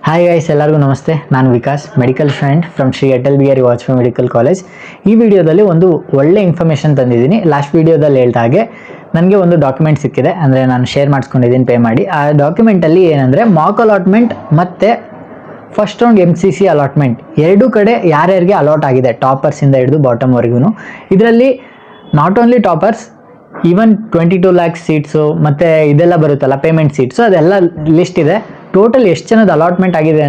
Hi guys, ಎಲ್ಲರಿಗೂ ನಮಸ್ತೆ. ನಾನು Vikas, medical student from Shri Atal Bihari Vajpayee medical college. ಈ ವಿಡಿಯೋದಲ್ಲಿ ಒಂದು ಒಳ್ಳೆ ಇನ್ಫಾರ್ಮೇಷನ್ ತಂದಿದ್ದೀನಿ. ಲಾಸ್ಟ್ ವಿಡಿಯೋದಲ್ಲಿ ಹೇಳಿದ ಹಾಗೆ ನನಗೆ ಒಂದು ಡಾಕ್ಯುಮೆಂಟ್ ಸಿಕ್ಕಿದೆ, ಅಂದರೆ ನಾನು ಶೇರ್ ಮಾಡಿಸ್ಕೊಂಡಿದ್ದೀನಿ ಪೇ ಮಾಡಿ. ಆ ಡಾಕ್ಯುಮೆಂಟಲ್ಲಿ ಏನಂದರೆ ಮಾಕ್ ಅಲಾಟ್ಮೆಂಟ್ ಮತ್ತು ಫಸ್ಟ್ ರೌಂಡ್ MCC ಅಲಾಟ್ಮೆಂಟ್ ಎರಡೂ ಕಡೆ ಯಾರ್ಯಾರಿಗೆ ಅಲಾಟ್ ಆಗಿದೆ, ಟಾಪರ್ಸಿಂದ ಹಿಡಿದು ಬಾಟಮ್ವರೆಗೂ. ಇದರಲ್ಲಿ not only toppers, even 22 lakhs seats ಮತ್ತು ಇದೆಲ್ಲ ಬರುತ್ತಲ್ಲ ಪೇಮೆಂಟ್ ಸೀಟ್ಸು, ಅದೆಲ್ಲ ಲಿಸ್ಟ್ ಇದೆ. ಟೋಟಲ್ ಎಷ್ಟು ಜನದ ಅಲಾಟ್ಮೆಂಟ್ ಆಗಿದೆ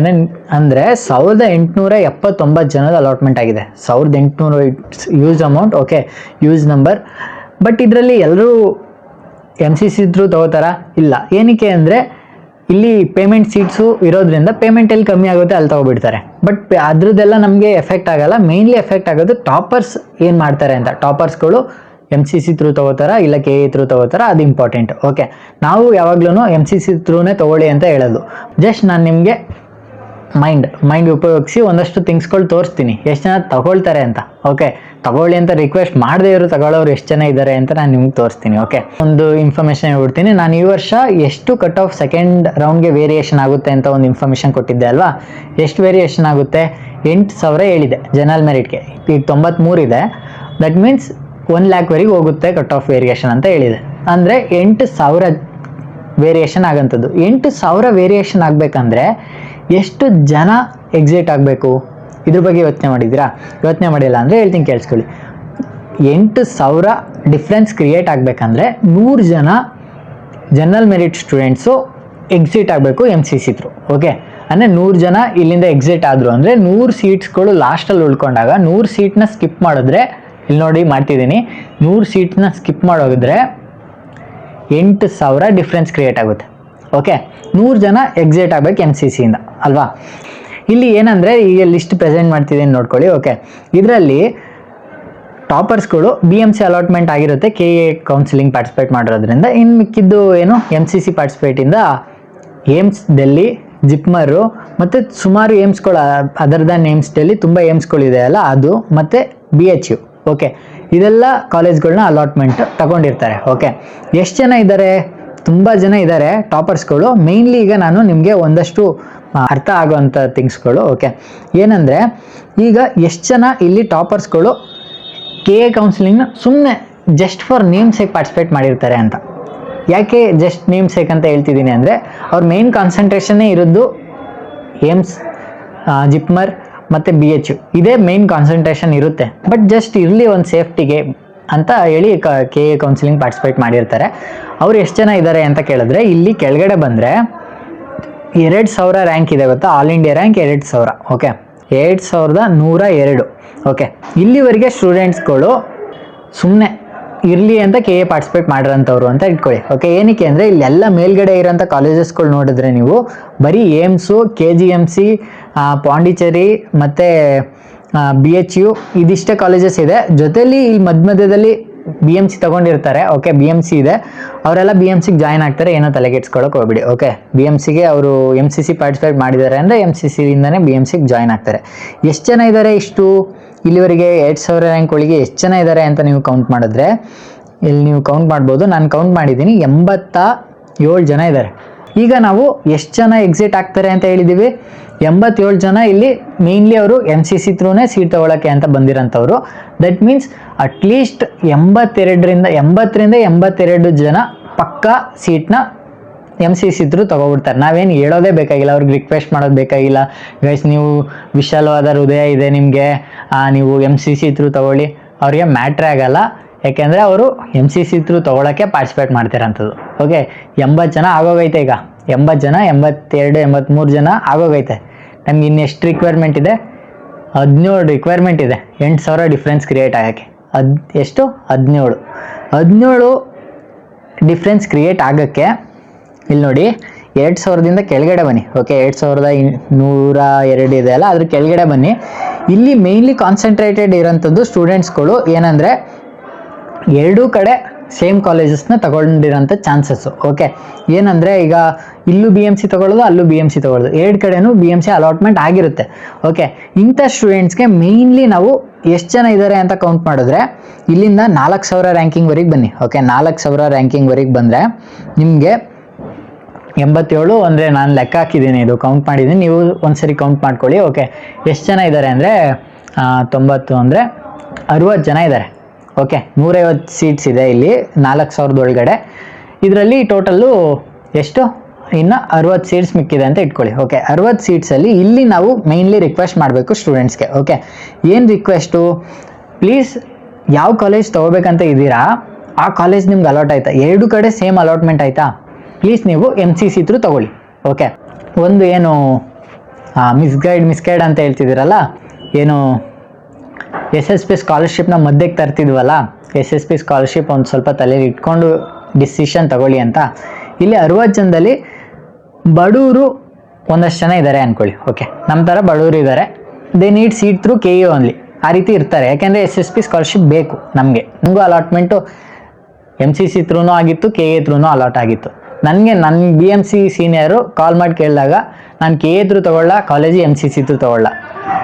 ಅಂದರೆ 1879 ಜನದ ಅಲಾಟ್ಮೆಂಟ್ ಆಗಿದೆ. 1800 use amount, okay, use number. But ಇದರಲ್ಲಿ ಎಲ್ಲರೂ MCC ಥ್ರೂ ತಗೋತಾರ? ಇಲ್ಲ. ಏನಕ್ಕೆ ಅಂದರೆ ಇಲ್ಲಿ ಪೇಮೆಂಟ್ ಸೀಟ್ಸು ಇರೋದ್ರಿಂದ ಪೇಮೆಂಟ್ ಎಲ್ಲಿ ಕಮ್ಮಿ ಆಗುತ್ತೆ ಅಲ್ಲಿ ತಗೊಬಿಡ್ತಾರೆ. ಬಟ್ ಅದ್ರದ್ದೆಲ್ಲ ನಮಗೆ ಎಫೆಕ್ಟ್ ಆಗಲ್ಲ. ಮೇನ್ಲಿ ಎಫೆಕ್ಟ್ ಆಗೋದು ಟಾಪರ್ಸ್ ಏನು ಮಾಡ್ತಾರೆ ಅಂತ. ಟಾಪರ್ಸ್ಗಳು MCC ಥ್ರೂ ತಗೋತಾರ ಇಲ್ಲ KE ಥ್ರೂ ತಗೋತಾರ, ಅದು ಇಂಪಾರ್ಟೆಂಟ್. ಓಕೆ, ನಾವು ಯಾವಾಗ್ಲೂ MCC ಥ್ರೂನೇ ತಗೊಳ್ಳಿ ಅಂತ ಹೇಳೋದು. ಜಸ್ಟ್ ನಾನು ನಿಮಗೆ ಮೈಂಡ್ ಉಪಯೋಗಿಸಿ ಒಂದಷ್ಟು ಥಿಂಗ್ಸ್ಗಳು ತೋರಿಸ್ತೀನಿ, ಎಷ್ಟು ಜನ ತಗೊಳ್ತಾರೆ ಅಂತ. ಓಕೆ, ತಗೊಳ್ಳಿ ಅಂತ ರಿಕ್ವೆಸ್ಟ್ ಮಾಡದೇ ಇರೋ ತಗೊಳ್ಳೋರು ಎಷ್ಟು ಜನ ಇದ್ದಾರೆ ಅಂತ ನಾನು ನಿಮ್ಗೆ ತೋರಿಸ್ತೀನಿ. ಓಕೆ, ಒಂದು ಇನ್ಫಾರ್ಮೇಷನ್ ಹೇಳ್ಬಿಡ್ತೀನಿ. ನಾನು ಈ ವರ್ಷ ಎಷ್ಟು ಕಟ್ ಆಫ್ ಸೆಕೆಂಡ್ ರೌಂಡ್ಗೆ ವೇರಿಯೇಷನ್ ಆಗುತ್ತೆ ಅಂತ ಒಂದು ಇನ್ಫಾರ್ಮೇಷನ್ ಕೊಟ್ಟಿದ್ದೆ ಅಲ್ವಾ. ಎಷ್ಟು ವೇರಿಯೇಷನ್ ಆಗುತ್ತೆ? 8,000 ಹೇಳಿದೆ ಜನರಲ್ ಮೆರಿಟ್ಗೆ. ಈಗ 93 ಇದೆ. ದಟ್ ಮೀನ್ಸ್ 1 lakh ಹೋಗುತ್ತೆ ಕಟ್ ಆಫ್ ವೇರಿಯೇಷನ್ ಅಂತ ಹೇಳಿದೆ. ಅಂದರೆ 8,000 ವೇರಿಯೇಷನ್ ಆಗಂಥದ್ದು. 8,000 ವೇರಿಯೇಷನ್ ಆಗಬೇಕಂದ್ರೆ ಎಷ್ಟು ಜನ ಎಕ್ಸಿಟ್ ಆಗಬೇಕು? ಇದ್ರ ಬಗ್ಗೆ ಯೋಚನೆ ಮಾಡಿದ್ದೀರಾ? ಯೋಚನೆ ಮಾಡಿಲ್ಲ ಅಂದರೆ ಹೇಳ್ತೀನಿ, ಕೇಳಿಸ್ಕೊಳ್ಳಿ. 8,000 ಡಿಫ್ರೆನ್ಸ್ ಕ್ರಿಯೇಟ್ ಆಗಬೇಕಂದ್ರೆ 100 ಜನ ಜನರಲ್ ಮೆರಿಟ್ ಸ್ಟೂಡೆಂಟ್ಸು ಎಕ್ಸಿಟ್ ಆಗಬೇಕು MCC ಥ್ರೂ. ಓಕೆ, ಅಂದರೆ 100 ಜನ ಇಲ್ಲಿಂದ ಎಕ್ಸಿಟ್ ಆದರು ಅಂದರೆ 100 ಸೀಟ್ಸ್ಗಳು ಲಾಸ್ಟಲ್ಲಿ ಉಳ್ಕೊಂಡಾಗ 100 ಸೀಟ್ನ ಸ್ಕಿಪ್ ಮಾಡಿದ್ರೆ, ಇಲ್ಲಿ ನೋಡಿ ಮಾಡ್ತಿದ್ದೀನಿ, 100 ಸೀಟ್ನ ಸ್ಕಿಪ್ ಮಾಡೋಗಿದ್ರೆ 8,000 ಡಿಫ್ರೆನ್ಸ್ ಕ್ರಿಯೇಟ್ ಆಗುತ್ತೆ. ಓಕೆ, 100 ಜನ ಎಕ್ಸಿಟ್ ಆಗಬೇಕು MCCಯಿಂದ ಅಲ್ವಾ. ಇಲ್ಲಿ ಏನಂದರೆ ಈಗ ಲಿಸ್ಟ್ ಪ್ರೆಸೆಂಟ್ ಮಾಡ್ತಿದ್ದೀನಿ ನೋಡ್ಕೊಳ್ಳಿ. ಓಕೆ, ಇದರಲ್ಲಿ ಟಾಪರ್ಸ್ಗಳು BMC ಅಲಾಟ್ಮೆಂಟ್ ಆಗಿರುತ್ತೆ, KE ಕೌನ್ಸಿಲಿಂಗ್ ಪಾರ್ಟಿಸಿಪೇಟ್ ಮಾಡಿರೋದ್ರಿಂದ. ಇನ್ನು ಮಿಕ್ಕಿದ್ದು ಏನು MCC ಪಾರ್ಟಿಸಿಪೇಟಿಂದ ಏಮ್ಸ್ ಡೆಲ್ಲಿ, ಜಿಪ್ಮರು ಮತ್ತು ಸುಮಾರು ಏಮ್ಸ್ಗಳು, ಅದರ್ ದ್ಯಾನ್ ಏಮ್ಸ್ ಡೆಲ್ಲಿ ತುಂಬ ಏಮ್ಸ್ಗಳಿದೆ ಅಲ್ಲ ಅದು, ಮತ್ತು BHU. ಓಕೆ, ಇದೆಲ್ಲ ಕಾಲೇಜ್ಗಳನ್ನ ಅಲಾಟ್ಮೆಂಟ್ ತಗೊಂಡಿರ್ತಾರೆ. ಓಕೆ, ಎಷ್ಟು ಜನ ಇದ್ದಾರೆ? ತುಂಬ ಜನ ಇದ್ದಾರೆ ಟಾಪರ್ಸ್ಗಳು. ಮೇಯ್ನ್ಲಿ ಈಗ ನಾನು ನಿಮಗೆ ಒಂದಷ್ಟು ಅರ್ಥ ಆಗೋವಂಥ ಥಿಂಗ್ಸ್ಗಳು. ಓಕೆ, ಏನಂದರೆ ಈಗ ಎಷ್ಟು ಜನ ಇಲ್ಲಿ ಟಾಪರ್ಸ್ಗಳು KE ಕೌನ್ಸಿಲಿಂಗ್ನ ಸುಮ್ಮನೆ just for name sake participate ಮಾಡಿರ್ತಾರೆ ಅಂತ. ಯಾಕೆ ಜಸ್ಟ್ ನೇಮ್ ಸೇಕ್ ಅಂತ ಹೇಳ್ತಿದ್ದೀನಿ ಅಂದರೆ ಅವ್ರ ಮೇನ್ ಕಾನ್ಸಂಟ್ರೇಷನ್ನೇ ಇರೋದು ಏಮ್ಸ್, ಜಿಪ್ಮರ್ ಮತ್ತು BHU, ಇದೇ ಮೇನ್ ಕಾನ್ಸಂಟ್ರೇಷನ್ ಇರುತ್ತೆ. ಬಟ್ ಜಸ್ಟ್ ಇರಲಿ ಒಂದು ಸೇಫ್ಟಿಗೆ ಅಂತ ಹೇಳಿ KE ಕೌನ್ಸಿಲಿಂಗ್ ಪಾರ್ಟಿಸಿಪೇಟ್ ಮಾಡಿರ್ತಾರೆ. ಅವ್ರು ಎಷ್ಟು ಜನ ಇದ್ದಾರೆ ಅಂತ ಕೇಳಿದ್ರೆ, ಇಲ್ಲಿ ಕೆಳಗಡೆ ಬಂದರೆ 2,000 ರ್ಯಾಂಕ್ ಇದೆ ಗೊತ್ತಾ, all India rank 2,000. Okay, 2,102. Okay, ಇಲ್ಲಿವರೆಗೆ ಸ್ಟೂಡೆಂಟ್ಸ್ಗಳು ಸುಮ್ಮನೆ ಇರಲಿ ಅಂತ KE ಪಾರ್ಟಿಸಿಪೇಟ್ ಮಾಡಿರೋಂಥವ್ರು ಅಂತ ಇಟ್ಕೊಳ್ಳಿ. ಓಕೆ, ಏನಕ್ಕೆ ಅಂದರೆ ಇಲ್ಲೆಲ್ಲ ಮೇಲ್ಗಡೆ ಇರೋಂಥ ಕಾಲೇಜಸ್ಗಳು ನೋಡಿದ್ರೆ ನೀವು ಬರೀ ಏಮ್ಸು, KGMC, ಪಾಂಡಿಚೇರಿ ಮತ್ತು BHU ಇದಿಷ್ಟೇ ಕಾಲೇಜಸ್ ಇದೆ. ಜೊತೆಲಿ ಇಲ್ಲಿ ಮಧ್ಯದಲ್ಲಿ BMC ತಗೊಂಡಿರ್ತಾರೆ. ಓಕೆ, BMC ಇದೆ, ಅವರೆಲ್ಲ BMCಗೆ ಜಾಯ್ನ್ ಆಗ್ತಾರೆ, ಏನೋ ತಲೆಗೆಡ್ಸ್ಕೊಳ್ಳೋಕೆ ಹೋಗ್ಬಿಡಿ. ಓಕೆ, BMCಗೆ ಅವರು MCC ಪಾರ್ಟಿಸಿಪೇಟ್ ಮಾಡಿದ್ದಾರೆ ಅಂದರೆ MCCಯಿಂದನೇ BMCಗೆ ಜಾಯ್ನ್ ಆಗ್ತಾರೆ. ಎಷ್ಟು ಜನ ಇದ್ದಾರೆ ಇಷ್ಟು ಇಲ್ಲಿವರೆಗೆ 2,000 ರ್ಯಾಂಕ್ ಒಳಗೆ ಎಷ್ಟು ಜನ ಇದ್ದಾರೆ ಅಂತ ನೀವು ಕೌಂಟ್ ಮಾಡಿದ್ರೆ, ಇಲ್ಲಿ ನೀವು ಕೌಂಟ್ ಮಾಡ್ಬೋದು. ನಾನು ಕೌಂಟ್ ಮಾಡಿದ್ದೀನಿ, 87 ಜನ ಇದ್ದಾರೆ. ಈಗ ನಾವು ಎಷ್ಟು ಜನ ಎಕ್ಸಿಟ್ ಆಗ್ತಾರೆ ಅಂತ ಹೇಳಿದ್ದೀವಿ? 87 ಜನ ಇಲ್ಲಿ ಮೇನ್ಲಿ ಅವರು MCC ಥ್ರೂನೇ ಸೀಟ್ ತಗೊಳ್ಳೋಕ್ಕೆ ಅಂತ ಬಂದಿರೋಂಥವ್ರು. ದಟ್ ಮೀನ್ಸ್ ಅಟ್ಲೀಸ್ಟ್ 80ರಿಂದ 82 ಜನ ಪಕ್ಕಾ ಸೀಟ್ನ MCC ಥ್ರೂ ತಗೊಬಿಡ್ತಾರೆ. ನಾವೇನು ಹೇಳೋದೇ ಬೇಕಾಗಿಲ್ಲ, ಅವ್ರಿಗೆ ರಿಕ್ವೆಸ್ಟ್ ಮಾಡೋದು ಬೇಕಾಗಿಲ್ಲ. ಗೈಸ್, ನೀವು ವಿಶಾಲವಾದ ಹೃದಯ ಇದೆ ನಿಮಗೆ, ನೀವು MCC ಥ್ರೂ ತಗೊಳ್ಳಿ, ಅವ್ರಿಗೆ ಮ್ಯಾಟ್ರೇ ಆಗಲ್ಲ. ಯಾಕೆಂದರೆ ಅವರು MCC ಥ್ರೂ ತೊಗೊಳಕ್ಕೆ ಪಾರ್ಟಿಸಿಪೇಟ್ ಮಾಡ್ತಿರೋಂಥದ್ದು. ಓಕೆ, 80 ಜನ ಆಗೋಗೈತೆ. ಈಗ 80 ಜನ, 82, 83 ಜನ ಆಗೋಗೈತೆ. ನಮ್ಗೆ ಇನ್ನೆಷ್ಟು ರಿಕ್ವೈರ್ಮೆಂಟ್ ಇದೆ? 17 ರಿಕ್ವೈರ್ಮೆಂಟ್ ಇದೆ 8,000 ಡಿಫ್ರೆನ್ಸ್ ಕ್ರಿಯೇಟ್ ಆಗೋಕ್ಕೆ. ಎಷ್ಟು? 17 ಡಿಫ್ರೆನ್ಸ್ ಕ್ರಿಯೇಟ್ ಆಗೋಕ್ಕೆ. ಇಲ್ಲಿ ನೋಡಿ, 2,000ದಿಂದ ಕೆಳಗಡೆ ಬನ್ನಿ. ಓಕೆ, 2,102 ಇದೆ ಅಲ್ಲ, ಅದ್ರ ಕೆಳಗಡೆ ಬನ್ನಿ. ಇಲ್ಲಿ ಮೇಯ್ನ್ಲಿ ಕಾನ್ಸಂಟ್ರೇಟೆಡ್ ಇರೋಂಥದ್ದು ಸ್ಟೂಡೆಂಟ್ಸ್ಗಳು ಏನಂದರೆ ಎರಡೂ ಕಡೆ ಸೇಮ್ ಕಾಲೇಜಸ್ನ ತಗೊಂಡಿರೋಂಥ ಚಾನ್ಸಸ್ಸು. ಓಕೆ, ಏನಂದರೆ ಈಗ ಇಲ್ಲೂ BMC ತಗೊಳ್ಳೋದು, ಅಲ್ಲೂ BMC ತಗೊಳ್ಳೋದು, ಎರಡು ಕಡೆನೂ BMC ಅಲಾಟ್ಮೆಂಟ್ ಆಗಿರುತ್ತೆ. ಓಕೆ, ಇಂಥ ಸ್ಟೂಡೆಂಟ್ಸ್ಗೆ ಮೇಯ್ನ್ಲಿ ನಾವು ಎಷ್ಟು ಜನ ಇದ್ದಾರೆ ಅಂತ ಕೌಂಟ್ ಮಾಡಿದ್ರೆ ಇಲ್ಲಿಂದ 4,000 ರ್ಯಾಂಕಿಂಗ್ವರೆಗೆ ಬನ್ನಿ. ಓಕೆ, 4,000 ರ್ಯಾಂಕಿಂಗ್ವರೆಗೆ ಬಂದರೆ ನಿಮಗೆ 87 ಅಂದರೆ ನಾನು ಲೆಕ್ಕ ಹಾಕಿದ್ದೀನಿ, ಇದು ಕೌಂಟ್ ಮಾಡಿದ್ದೀನಿ, ನೀವು ಒಂದ್ಸರಿ ಕೌಂಟ್ ಮಾಡ್ಕೊಳ್ಳಿ. ಓಕೆ, ಎಷ್ಟು ಜನ ಇದ್ದಾರೆ ಅಂದರೆ 90 ಅಂದರೆ 60 ಜನ ಇದ್ದಾರೆ. ಓಕೆ, 150 ಸೀಟ್ಸ್ ಇದೆ ಇಲ್ಲಿ 4000 ಒಳಗಡೆ. ಇದರಲ್ಲಿ ಟೋಟಲ್ಲು ಎಷ್ಟು, ಇನ್ನು 60 ಸೀಟ್ಸ್ ಮಿಕ್ಕಿದೆ ಅಂತ ಇಟ್ಕೊಳ್ಳಿ. ಓಕೆ, 60 ಸೀಟ್ಸಲ್ಲಿ ಇಲ್ಲಿ ನಾವು ಮೈನ್ಲಿ ರಿಕ್ವೆಸ್ಟ್ ಮಾಡಬೇಕು ಸ್ಟೂಡೆಂಟ್ಸ್ಗೆ. ಓಕೆ, ಏನು ರಿಕ್ವೆಸ್ಟು, ಪ್ಲೀಸ್ ಯಾವ ಕಾಲೇಜ್ ತೊಗೋಬೇಕಂತ ಇದ್ದೀರಾ ಆ ಕಾಲೇಜ್ ನಿಮ್ಗೆ ಅಲಾಟ್ ಆಯ್ತಾ, 2 ಕಡೆ ಸೇಮ್ ಅಲಾಟ್ಮೆಂಟ್ ಆಯಿತಾ, ಪ್ಲೀಸ್ ನೀವು MCC ಥ್ರೂ ತೊಗೊಳ್ಳಿ. ಓಕೆ, ಒಂದು ಏನು ಮಿಸ್ಗೈಡ್ ಅಂತ ಹೇಳ್ತಿದ್ದೀರಲ್ಲ, ಏನು SSP ಸ್ಕಾಲರ್ಶಿಪ್ನ ಮಧ್ಯಕ್ಕೆ ತರ್ತಿದ್ವಲ್ಲ, SSP ಸ್ಕಾಲರ್ಶಿಪ್ ಒಂದು ಸ್ವಲ್ಪ ತಲೆಯಲ್ಲಿ ಇಟ್ಕೊಂಡು ಡಿಸಿಷನ್ ತಗೊಳ್ಳಿ ಅಂತ. ಇಲ್ಲಿ 60 ಜನದಲ್ಲಿ ಬಡವರು ಒಂದಷ್ಟು ಜನ ಇದ್ದಾರೆ ಅಂದ್ಕೊಳ್ಳಿ. ಓಕೆ, ನಮ್ಮ ಥರ ಬಡವರು ಇದ್ದಾರೆ, they need seat through KE only, ಆ ರೀತಿ ಇರ್ತಾರೆ. ಯಾಕೆಂದರೆ SSP ಸ್ಕಾಲರ್ಶಿಪ್ ಬೇಕು ನಮಗೂ ಅಲಾಟ್ಮೆಂಟು MCC ಥ್ರೂನೂ ಆಗಿತ್ತು, KE ಥ್ರೂನೂ ಅಲಾಟ್ ಆಗಿತ್ತು. ನನ್ನ BMC ಸೀನಿಯರು ಕಾಲ್ ಮಾಡಿ ಕೇಳಿದಾಗ ನಾನು KE ಥ್ರೂ ತೊಗೊಳ್ಳ, ಕಾಲೇಜಿ MCC ಥ್ರೂ ತೊಗೊಳ್ಳ,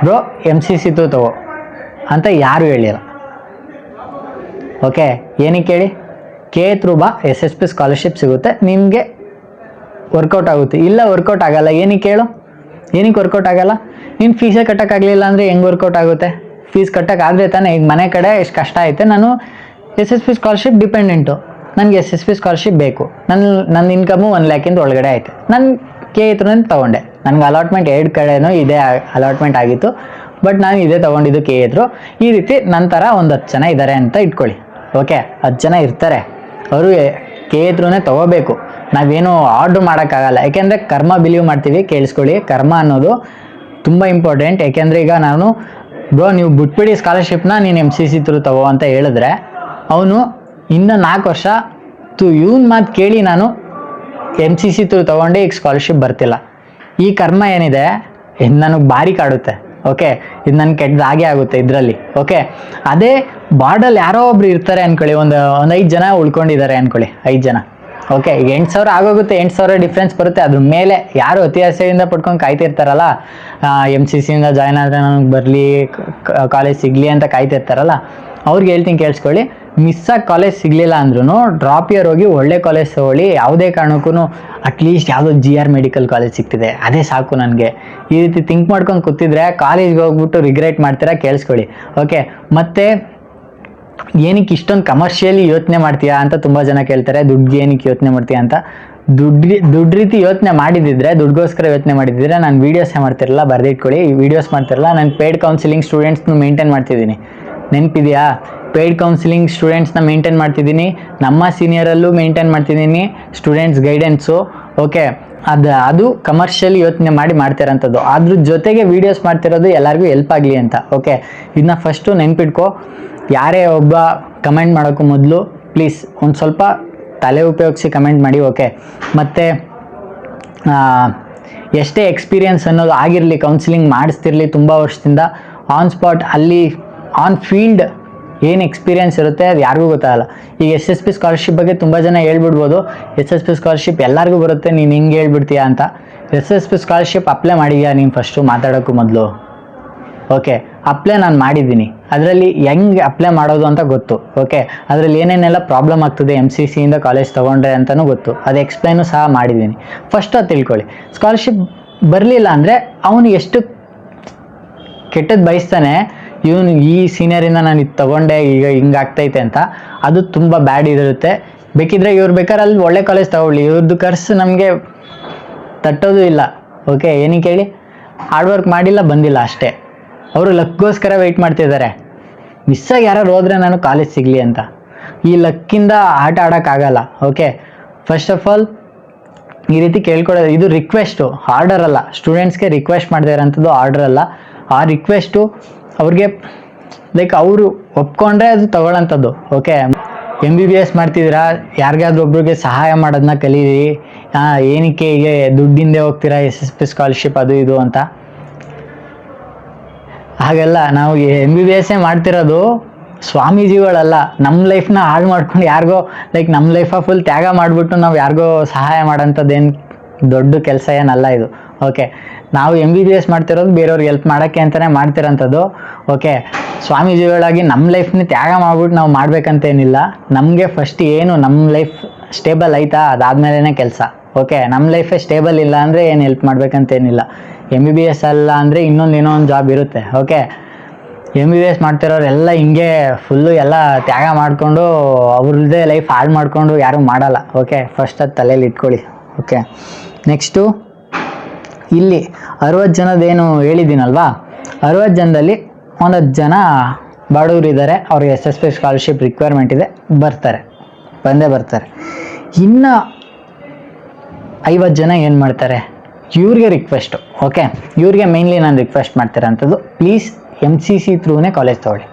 ಬ್ರೋ MCC ಥ್ರೂ ತೊಗೋ ಅಂತ ಯಾರು ಹೇಳಿಲ್ಲ. ಓಕೆ, ಏನಕ್ಕೆ ಹೇಳಿ, KE ಥ್ರೂ ಬಾ, SSP ಸ್ಕಾಲರ್ಶಿಪ್ ಸಿಗುತ್ತೆ, ನಿಮಗೆ ವರ್ಕೌಟ್ ಆಗುತ್ತೆ. ಇಲ್ಲ ವರ್ಕೌಟ್ ಆಗಲ್ಲ, ಏನಕ್ಕೆ ಹೇಳು, ಏನಕ್ಕೆ ವರ್ಕೌಟ್ ಆಗಲ್ಲ, ನೀನು ಫೀಸೇ ಕಟ್ಟೋಕ್ಕಾಗಲಿಲ್ಲ ಅಂದರೆ ಹೆಂಗೆ ವರ್ಕೌಟ್ ಆಗುತ್ತೆ, ಫೀಸ್ ಕಟ್ಟೋಕ್ಕಾಗದೆ ತಾನೆ. ಈಗ ಮನೆ ಕಡೆ ಎಷ್ಟು ಕಷ್ಟ ಐತೆ, ನಾನು SSP ಸ್ಕಾಲರ್ಶಿಪ್ ಡಿಪೆಂಡೆಂಟು, ನನಗೆ SSP ಸ್ಕಾಲರ್ಶಿಪ್ ಬೇಕು, ನನ್ನ ಇನ್ಕಮು 1 ಲ್ಯಾಕಿಂದ ಒಳಗಡೆ ಐತೆ, ನಾನು KE ಥ್ರೂ ತೊಗೊಂಡೆ, ನನಗೆ ಅಲಾಟ್ಮೆಂಟ್ 2 ಕಡೆನೂ ಇದೇ ಅಲಾಟ್ಮೆಂಟ್ ಆಗಿತ್ತು, ಬಟ್ ನಾನು ಇದೇ ತೊಗೊಂಡಿದ್ದು KE ಥ್ರೂ. ಈ ರೀತಿ ನಂತರ ಒಂದು 10 ಜನ ಇದ್ದಾರೆ ಅಂತ ಇಟ್ಕೊಳ್ಳಿ. ಓಕೆ, 10 ಜನ ಇರ್ತಾರೆ, ಅವರು KE ಥ್ರೂನೇ ತೊಗೋಬೇಕು, ನಾವೇನು ಆರ್ಡ್ರ್ ಮಾಡೋಕ್ಕಾಗಲ್ಲ. ಯಾಕೆಂದರೆ ಕರ್ಮ ಬಿಲೀವ್ ಮಾಡ್ತೀವಿ, ಕೇಳಿಸ್ಕೊಳ್ಳಿ, ಕರ್ಮ ಅನ್ನೋದು ತುಂಬ ಇಂಪಾರ್ಟೆಂಟ್. ಯಾಕೆಂದರೆ ಈಗ ನಾನು ಬ್ರೋ ನೀವು ಬಿಟ್ಬಿಡಿ ಸ್ಕಾಲರ್ಶಿಪ್ನ, ನೀನು MCC ಥ್ರೂ ತಗೋ ಅಂತ ಹೇಳಿದ್ರೆ ಅವನು ಇನ್ನು 4 ವರ್ಷ ಇವನ್ ಮಾತು ಕೇಳಿ ನಾನು MCC ಥ್ರೂ ತೊಗೊಂಡೆ, ಈಗ ಸ್ಕಾಲರ್ಶಿಪ್ ಬರ್ತಿಲ್ಲ. ಈ ಕರ್ಮ ಏನಿದೆ ಇದು ನನಗೆ ಭಾರಿ ಕಾಡುತ್ತೆ. ಓಕೆ, ಇದು ನನ್ನ ಕೆಟ್ಟದಾಗೆ ಆಗುತ್ತೆ ಇದರಲ್ಲಿ. ಓಕೆ, ಅದೇ ಬಾರ್ಡಲ್ಲಿ ಯಾರೋ ಒಬ್ರು ಇರ್ತಾರೆ ಅಂದ್ಕೊಳ್ಳಿ, ಒಂದು 5 ಜನ ಉಳ್ಕೊಂಡಿದ್ದಾರೆ ಅಂದ್ಕೊಳ್ಳಿ, 5 ಜನ. ಓಕೆ, ಈಗ 8,000 ಆಗೋಗುತ್ತೆ, 8,000 ಡಿಫ್ರೆನ್ಸ್ ಬರುತ್ತೆ. ಅದ್ರ ಮೇಲೆ ಯಾರು ಅತಿ ಆಸೆಯಿಂದ ಪಡ್ಕೊಂಡು ಕಾಯ್ತಿರ್ತಾರಲ್ಲ, MCCಯಿಂದ ಜಾಯ್ನ್ ಆದರೆ ನನಗೆ ಬರಲಿ, ಕಾಲೇಜ್ ಸಿಗಲಿ ಅಂತ ಕಾಯ್ತಿರ್ತಾರಲ್ಲ, ಅವ್ರಿಗೆ ಹೇಳ್ತೀನಿ ಕೇಳಿಸ್ಕೊಳ್ಳಿ, ಮಿಸ್ಸಾಗಿ ಕಾಲೇಜ್ ಸಿಗಲಿಲ್ಲ ಅಂದ್ರೂ ಡ್ರಾಪ್ ಇಯರ್ ಹೋಗಿ ಒಳ್ಳೆ ಕಾಲೇಜ್ ತೊಗೊಳ್ಳಿ. ಯಾವುದೇ ಕಾರಣಕ್ಕೂ ಅಟ್ಲೀಸ್ಟ್ ಯಾವುದೋ GR ಮೆಡಿಕಲ್ ಕಾಲೇಜ್ ಸಿಗ್ತಿದೆ ಅದೇ ಸಾಕು ನನಗೆ, ಈ ರೀತಿ ಥಿಂಕ್ ಮಾಡ್ಕೊಂಡು ಕೂತಿದ್ರೆ ಕಾಲೇಜ್ಗೆ ಹೋಗ್ಬಿಟ್ಟು ರಿಗ್ರೆಟ್ ಮಾಡ್ತೀರಾ, ಕೇಳಿಸ್ಕೊಳ್ಳಿ. ಓಕೆ, ಮತ್ತು ಏನಕ್ಕೆ ಇಷ್ಟೊಂದು ಕಮರ್ಷಿಯಲಿ ಯೋಚನೆ ಮಾಡ್ತೀಯಾ ಅಂತ ತುಂಬ ಜನ ಕೇಳ್ತಾರೆ, ದುಡ್ಡು ಏನಕ್ಕೆ ಯೋಚನೆ ಮಾಡ್ತೀಯಾ ಅಂತ. ದುಡ್ಡು ರೀತಿ ಯೋಚನೆ ಮಾಡಿದ್ದಿದ್ರೆ, ದುಡ್ಗೋಸ್ಕರ ಯೋಚನೆ ಮಾಡಿದ್ದಿದ್ರೆ ನಾನು ವೀಡಿಯೋಸೇ ಮಾಡ್ತಿರಲ್ಲ, ಬರೆದಿಟ್ಕೊಳ್ಳಿ, ವೀಡಿಯೋಸ್ ಮಾಡ್ತಿರಲ್ಲ. ನಾನು ಪೇಯ್ಡ್ ಕೌನ್ಸಿಲಿಂಗ್ ಸ್ಟೂಡೆಂಟ್ಸ್ನ ಮೇಂಟೈನ್ ಮಾಡ್ತಿದ್ದೀನಿ, ನೆನಪಿದೆಯಾ? ಪೇಯ್ಡ್ ಕೌನ್ಸಿಲಿಂಗ್ ಸ್ಟೂಡೆಂಟ್ಸ್ನ ಮೇಂಟೈನ್ ಮಾಡ್ತಿದ್ದೀನಿ, ನಮ್ಮ ಸೀನಿಯರಲ್ಲೂ ಮೇಂಟೈನ್ ಮಾಡ್ತಿದ್ದೀನಿ ಸ್ಟೂಡೆಂಟ್ಸ್ ಗೈಡೆನ್ಸು. ಓಕೆ, ಅದು ಕಮರ್ಷಿಯಲಿ ಯೋಚನೆ ಮಾಡಿ ಮಾಡ್ತಿರೋಂಥದ್ದು. ಅದ್ರ ಜೊತೆಗೆ ವೀಡಿಯೋಸ್ ಮಾಡ್ತಿರೋದು ಎಲ್ಲರಿಗೂ ಹೆಲ್ಪ್ ಆಗಲಿ ಅಂತ. ಓಕೆ, ಇದನ್ನ ಫಸ್ಟು ನೆನ್ಪಿಟ್ಕೊ. ಯಾರೇ ಒಬ್ಬ ಕಮೆಂಟ್ ಮಾಡೋಕ್ಕೂ ಮೊದಲು ಪ್ಲೀಸ್ ಒಂದು ಸ್ವಲ್ಪ ತಲೆ ಉಪಯೋಗಿಸಿ ಕಮೆಂಟ್ ಮಾಡಿ. ಓಕೆ, ಮತ್ತು ಎಷ್ಟೇ ಎಕ್ಸ್ಪೀರಿಯನ್ಸ್ ಅನ್ನೋದು ಆಗಿರಲಿ, ಕೌನ್ಸಿಲಿಂಗ್ ಮಾಡಿಸ್ತಿರಲಿ ತುಂಬ ವರ್ಷದಿಂದ, ಆನ್ ಸ್ಪಾಟ್ ಅಲ್ಲಿ ಆನ್ ಫೀಲ್ಡ್ ಏನು ಎಕ್ಸ್ಪೀರಿಯನ್ಸ್ ಇರುತ್ತೆ ಅದು ಯಾರಿಗೂ ಗೊತ್ತಾಗಲ್ಲ. ಈಗ SSP ಸ್ಕಾಲರ್ಶಿಪ್ ಬಗ್ಗೆ ತುಂಬ ಜನ ಹೇಳ್ಬಿಡ್ಬೋದು, SSP ಸ್ಕಾಲರ್ಶಿಪ್ ಎಲ್ಲರಿಗೂ ಬರುತ್ತೆ, ನೀನು ಹಿಂಗೆ ಹೇಳ್ಬಿಡ್ತೀಯಾ ಅಂತ. SSP ಸ್ಕಾಲರ್ಶಿಪ್ ಅಪ್ಲೈ ಮಾಡಿದ್ಯಾ ನೀನು ಫಸ್ಟು ಮಾತಾಡೋಕ್ಕೂ ಮೊದಲು? ಓಕೆ, ಅಪ್ಲೈ ನಾನು ಮಾಡಿದ್ದೀನಿ, ಅದರಲ್ಲಿ ಹೆಂಗೆ ಅಪ್ಲೈ ಮಾಡೋದು ಅಂತ ಗೊತ್ತು. ಓಕೆ, ಅದರಲ್ಲಿ ಏನೇನೆಲ್ಲ ಪ್ರಾಬ್ಲಮ್ ಆಗ್ತದೆ MCCಯಿಂದ ಕಾಲೇಜ್ ತೊಗೊಂಡ್ರೆ ಅಂತಲೂ ಗೊತ್ತು, ಅದು ಎಕ್ಸ್ಪ್ಲೈನು ಸಹ ಮಾಡಿದ್ದೀನಿ. ಫಸ್ಟ್ ಅದು ತಿಳ್ಕೊಳ್ಳಿ. ಸ್ಕಾಲರ್ಶಿಪ್ ಬರಲಿಲ್ಲ ಅಂದರೆ ಅವನು ಎಷ್ಟು ಕೆಟ್ಟದ್ದು ಬಯಸ್ತಾನೆ, ಇವನು ಈ ಸೀನಿಯರಿಂದ ನಾನು ಇದು ತೊಗೊಂಡೆ ಈಗ ಹಿಂಗಾಗ್ತೈತೆ ಅಂತ, ಅದು ತುಂಬ ಬ್ಯಾಡ್ ಇರುತ್ತೆ. ಬೇಕಿದ್ರೆ ಇವ್ರು ಬೇಕಾದ್ರೆ ಅಲ್ಲಿ ಒಳ್ಳೆ ಕಾಲೇಜ್ ತೊಗೊಳ್ಳಿ, ಇವ್ರದ್ದು ಖರ್ಚು ನಮಗೆ ತಟ್ಟೋದು ಇಲ್ಲ. ಓಕೆ, ಏನಕ್ಕೆ ಹೇಳಿ, ಹಾರ್ಡ್ ವರ್ಕ್ ಮಾಡಿಲ್ಲ, ಬಂದಿಲ್ಲ ಅಷ್ಟೇ. ಅವರು ಲಕ್ಗೋಸ್ಕರ ವೆಯ್ಟ್ ಮಾಡ್ತಿದ್ದಾರೆ, ಮಿಸ್ಸಾಗಿ ಯಾರು ಹೋದ್ರೆ ನಾನು ಕಾಲೇಜ್ ಸಿಗಲಿ ಅಂತ. ಈ ಲಕ್ಕಿಂದ ಆಟ ಆಡೋಕ್ಕಾಗಲ್ಲ. ಓಕೆ, ಫಸ್ಟ್ ಆಫ್ ಆಲ್ ಈ ರೀತಿ ಕೇಳ್ಕೊಳ್ಳೋದು, ಇದು ರಿಕ್ವೆಸ್ಟು, ಆರ್ಡರ್ ಅಲ್ಲ. ಸ್ಟೂಡೆಂಟ್ಸ್ಗೆ ರಿಕ್ವೆಸ್ಟ್ ಮಾಡದೇ ಇರೋಂಥದ್ದು ಆರ್ಡರ್ ಅಲ್ಲ. ಆ ರಿಕ್ವೆಸ್ಟು ಅವ್ರಿಗೆ ಲೈಕ್ ಅವರು ಒಪ್ಕೊಂಡ್ರೆ ಅದು ತಗೊಳ್ಳೋಂಥದ್ದು. ಓಕೆ, MBBS ಮಾಡ್ತಿದ್ದೀರಾ, ಯಾರಿಗಾದ್ರೂ ಒಬ್ರಿಗೆ ಸಹಾಯ ಮಾಡೋದನ್ನ ಕಲೀರಿ. ಏನಕ್ಕೆ ಹೀಗೆ ದುಡ್ಡಿಂದೆ ಹೋಗ್ತೀರಾ SSP ಸ್ಕಾಲರ್ಶಿಪ್ ಅದು ಇದು ಅಂತ. ಹಾಗೆಲ್ಲ ನಾವು MBBS ಮಾಡ್ತಿರೋದು ಸ್ವಾಮೀಜಿಗಳಲ್ಲ. ನಮ್ಮ ಲೈಫ್ನ ಹಾಳು ಮಾಡ್ಕೊಂಡು ಯಾರಿಗೋ ಲೈಕ್ ನಮ್ಮ ಲೈಫ ಫುಲ್ ತ್ಯಾಗ ಮಾಡಿಬಿಟ್ಟು ನಾವು ಯಾರಿಗೋ ಸಹಾಯ ಮಾಡೋಂಥದ್ದೇನು ದೊಡ್ಡ ಕೆಲಸ ಏನಲ್ಲ ಇದು. ಓಕೆ, ನಾವು MBBS ಮಾಡ್ತಿರೋದು ಬೇರೆಯವ್ರಿಗೆ ಹೆಲ್ಪ್ ಮಾಡೋಕ್ಕೆ ಅಂತಲೇ ಮಾಡ್ತಿರೋಂಥದ್ದು. ಓಕೆ, ಸ್ವಾಮೀಜಿಗಳಾಗಿ ನಮ್ಮ ಲೈಫ್ನ ತ್ಯಾಗ ಮಾಡ್ಬಿಟ್ಟು ನಾವು ಮಾಡ್ಬೇಕಂತೇನಿಲ್ಲ. ನಮಗೆ ಫಸ್ಟ್ ಏನು ನಮ್ಮ ಲೈಫ್ ಸ್ಟೇಬಲ್ ಆಯ್ತಾ, ಅದಾದಮೇಲೆ ಕೆಲಸ. ಓಕೆ. ನಮ್ಮ ಲೈಫೇ ಸ್ಟೇಬಲ್ ಇಲ್ಲ ಅಂದರೆ ಏನು ಹೆಲ್ಪ್ ಮಾಡ್ಬೇಕಂತೇನಿಲ್ಲ. MBBS ಅಲ್ಲ ಅಂದರೆ ಇನ್ನೊಂದು ಜಾಬ್ ಇರುತ್ತೆ. ಓಕೆ. MBBS ಮಾಡ್ತಿರೋರೆಲ್ಲ ಹಿಂಗೆ ಫುಲ್ಲು ಎಲ್ಲ ತ್ಯಾಗ ಮಾಡಿಕೊಂಡು ಅವ್ರದ್ದೇ ಲೈಫ್ ಹಾಳು ಮಾಡಿಕೊಂಡು ಯಾರೂ ಮಾಡಲ್ಲ. ಓಕೆ, ಫಸ್ಟ್ ಅದು ತಲೆಯಲ್ಲಿ ಇಟ್ಕೊಳ್ಳಿ. ಓಕೆ, ನೆಕ್ಸ್ಟು ಇಲ್ಲಿ 60 ಜನದೇನು ಹೇಳಿದ್ದೀನಲ್ವಾ, 60 ಜನದಲ್ಲಿ 10 ಜನ ಬಡವರಿದ್ದಾರೆ, ಅವ್ರಿಗೆ SSP ಸ್ಕಾಲರ್ಶಿಪ್ ರಿಕ್ವೈರ್ಮೆಂಟ್ ಇದೆ, ಬಂದೇ ಬರ್ತಾರೆ. ಇನ್ನು 50 ಜನ ಏನು ಮಾಡ್ತಾರೆ, ಇವ್ರಿಗೆ ರಿಕ್ವೆಸ್ಟು. ಓಕೆ, ಇವ್ರಿಗೆ ಮೇನ್ಲಿ ನಾನು ರಿಕ್ವೆಸ್ಟ್ ಮಾಡ್ತಿರೋಂಥದ್ದು, ಪ್ಲೀಸ್ MCC ಥ್ರೂನೇ ಕಾಲೇಜ್ ತೊಗೊಳ್ಳಿ.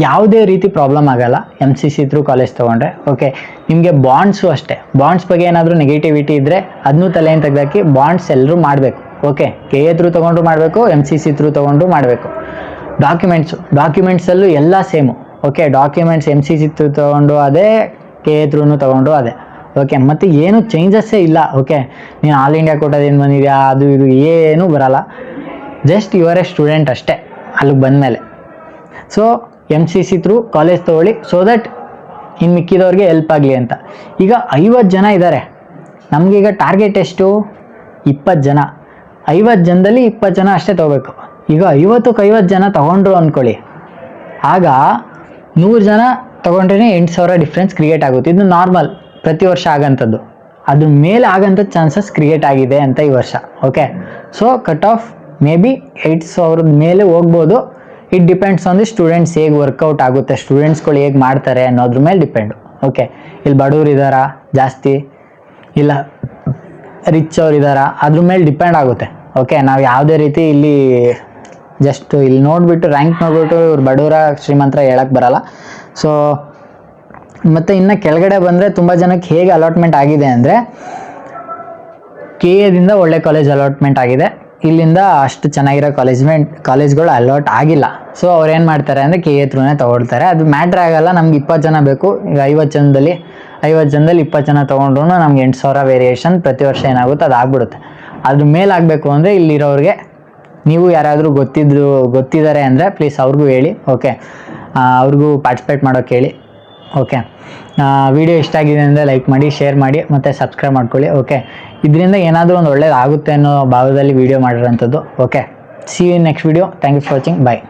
ಯಾವುದೇ ರೀತಿ ಪ್ರಾಬ್ಲಮ್ ಆಗಲ್ಲ MCC ಥ್ರೂ ಕಾಲೇಜ್ ತೊಗೊಂಡ್ರೆ. ಓಕೆ, ನಿಮಗೆ ಬಾಂಡ್ಸು ಅಷ್ಟೇ, ಬಾಂಡ್ಸ್ ಬಗ್ಗೆ ಏನಾದರೂ ನೆಗೆಟಿವಿಟಿ ಇದ್ದರೆ ಅದನ್ನೂ ತಲೆಯನ್ನು ತೆಗೆದಾಕಿ ಬಾಂಡ್ಸ್ ಎಲ್ಲರೂ ಮಾಡಬೇಕು. ಓಕೆ, KA ಥ್ರೂ ತೊಗೊಂಡ್ರು ಮಾಡಬೇಕು, MCC ಥ್ರೂ ತೊಗೊಂಡ್ರು ಮಾಡಬೇಕು. ಡಾಕ್ಯುಮೆಂಟ್ಸಲ್ಲೂ ಎಲ್ಲ same. Okay, documents MCC through ತೊಗೊಂಡು ಅದೇ, KA ಥ್ರೂನು ತೊಗೊಂಡು ಅದೇ. ಓಕೆ, ಮತ್ತು ಏನು ಚೇಂಜಸ್ಸೇ ಇಲ್ಲ. ಓಕೆ, ನೀನು ಆಲ್ ಇಂಡಿಯಾ ಕೋಟಾದಿಂದ ಬಂದಿದೆಯಾ ಅದು ಇದು ಏನೂ ಬರಲ್ಲ, ಜಸ್ಟ್ ಯುವರ್ ಎ ಸ್ಟೂಡೆಂಟ್ ಅಷ್ಟೇ ಅಲ್ಲಿಗೆ ಬಂದಮೇಲೆ. ಸೊ MCC ಥ್ರೂ ಕಾಲೇಜ್ ತೊಗೊಳ್ಳಿ, ಸೊ ದಟ್ ಇನ್ನು ಮಿಕ್ಕಿದವ್ರಿಗೆ ಹೆಲ್ಪ್ ಆಗಲಿ ಅಂತ. ಈಗ 50 ಜನ ಇದ್ದಾರೆ, ನಮಗೀಗ ಟಾರ್ಗೆಟ್ ಎಷ್ಟು, 20 ಜನ. 50 ಜನದಲ್ಲಿ 20 ಜನ ಅಷ್ಟೇ ತೊಗೋಬೇಕು. ಈಗ 50ಕ್ಕೆ 50 ಜನ ತೊಗೊಂಡ್ರು ಅಂದ್ಕೊಳ್ಳಿ, ಆಗ 100 ಜನ ತೊಗೊಂಡ್ರೆ 8,000 ಡಿಫ್ರೆನ್ಸ್ ಕ್ರಿಯೇಟ್ ಆಗುತ್ತೆ. ಇದು ನಾರ್ಮಲ್, ಪ್ರತಿ ವರ್ಷ ಆಗೋಂಥದ್ದು. ಅದ್ರ ಮೇಲೆ ಆಗೋಂಥ ಚಾನ್ಸಸ್ ಕ್ರಿಯೇಟ್ ಆಗಿದೆ ಅಂತ ಈ ವರ್ಷ. Okay, so cut off may be 8,000 ಮೇಲೆ ಹೋಗ್ಬೋದು. It depends on the students, ಹೇಗೆ ವರ್ಕೌಟ್ ಆಗುತ್ತೆ, ಸ್ಟೂಡೆಂಟ್ಸ್ಗಳು ಹೇಗೆ ಮಾಡ್ತಾರೆ ಅನ್ನೋದ್ರ ಮೇಲೆ ಡಿಪೆಂಡು. ಓಕೆ, ಇಲ್ಲಿ ಬಡವ್ರು ಇದ್ದಾರಾ ಜಾಸ್ತಿ, ಇಲ್ಲ ರಿಚ್ ಅವ್ರು ಇದ್ದಾರಾ, ಅದ್ರ ಮೇಲೆ ಡಿಪೆಂಡ್ ಆಗುತ್ತೆ. ಓಕೆ, ನಾವು ಯಾವುದೇ ರೀತಿ ಇಲ್ಲಿ ಜಸ್ಟ್ ಇಲ್ಲಿ ನೋಡಿಬಿಟ್ಟು ರ್ಯಾಂಕ್ ನೋಡಿಬಿಟ್ಟು ಇವ್ರು ಬಡವರ ಶ್ರೀಮಂತರ ಹೇಳಕ್ಕೆ ಬರಲ್ಲ. ಸೊ ಮತ್ತು ಇನ್ನು ಕೆಳಗಡೆ ಬಂದರೆ ತುಂಬ ಜನಕ್ಕೆ ಹೇಗೆ ಅಲಾಟ್ಮೆಂಟ್ ಆಗಿದೆ ಅಂದರೆ, KAದಿಂದ ಒಳ್ಳೆ ಕಾಲೇಜ್ ಅಲಾಟ್ಮೆಂಟ್ ಆಗಿದೆ, ಇಲ್ಲಿಂದ ಅಷ್ಟು ಚೆನ್ನಾಗಿರೋ ಕಾಲೇಜ್ಗಳು ಅಲಾಟ್ ಆಗಿಲ್ಲ. ಸೊ ಅವ್ರು ಏನು ಮಾಡ್ತಾರೆ ಅಂದರೆ KA ಥ್ರೂನೇ ತೊಗೊಳ್ತಾರೆ. ಅದು ಮ್ಯಾಟ್ರ್ ಆಗಲ್ಲ, ನಮ್ಗೆ 20 ಜನ ಬೇಕು. ಈಗ 50 ಜನದಲ್ಲಿ 20 ಜನ ತೊಗೊಂಡ್ರು ನಮ್ಗೆ 8,000 ವೇರಿಯೇಷನ್ ಪ್ರತಿ ವರ್ಷ ಏನಾಗುತ್ತೆ ಅದು ಆಗ್ಬಿಡುತ್ತೆ. ಅದ್ರ ಮೇಲೆ ಆಗಬೇಕು ಅಂದರೆ ಇಲ್ಲಿರೋರಿಗೆ, ನೀವು ಯಾರಾದರೂ ಗೊತ್ತಿದ್ದಾರೆ ಅಂದರೆ ಪ್ಲೀಸ್ ಅವ್ರಿಗೂ ಹೇಳಿ. ಓಕೆ, ಅವ್ರಿಗೂ ಪಾರ್ಟಿಸಿಪೇಟ್ ಮಾಡೋಕ್ಕೆ ಹೇಳಿ. ಓಕೆ, ವಿಡಿಯೋ ಇಷ್ಟ ಆಗಿದೆ ಅಂದರೆ ಲೈಕ್ ಮಾಡಿ, ಶೇರ್ ಮಾಡಿ, ಮತ್ತು ಸಬ್ಸ್ಕ್ರೈಬ್ ಮಾಡ್ಕೊಳ್ಳಿ. ಓಕೆ, ಇದರಿಂದ ಏನಾದರೂ ಒಂದು ಒಳ್ಳೇದಾಗುತ್ತೆ ಅನ್ನೋ ಭಾವದಲ್ಲಿ ವಿಡಿಯೋ ಮಾಡಿರೋಂಥದ್ದು. Okay, see you next video. Thank you for watching. Bye.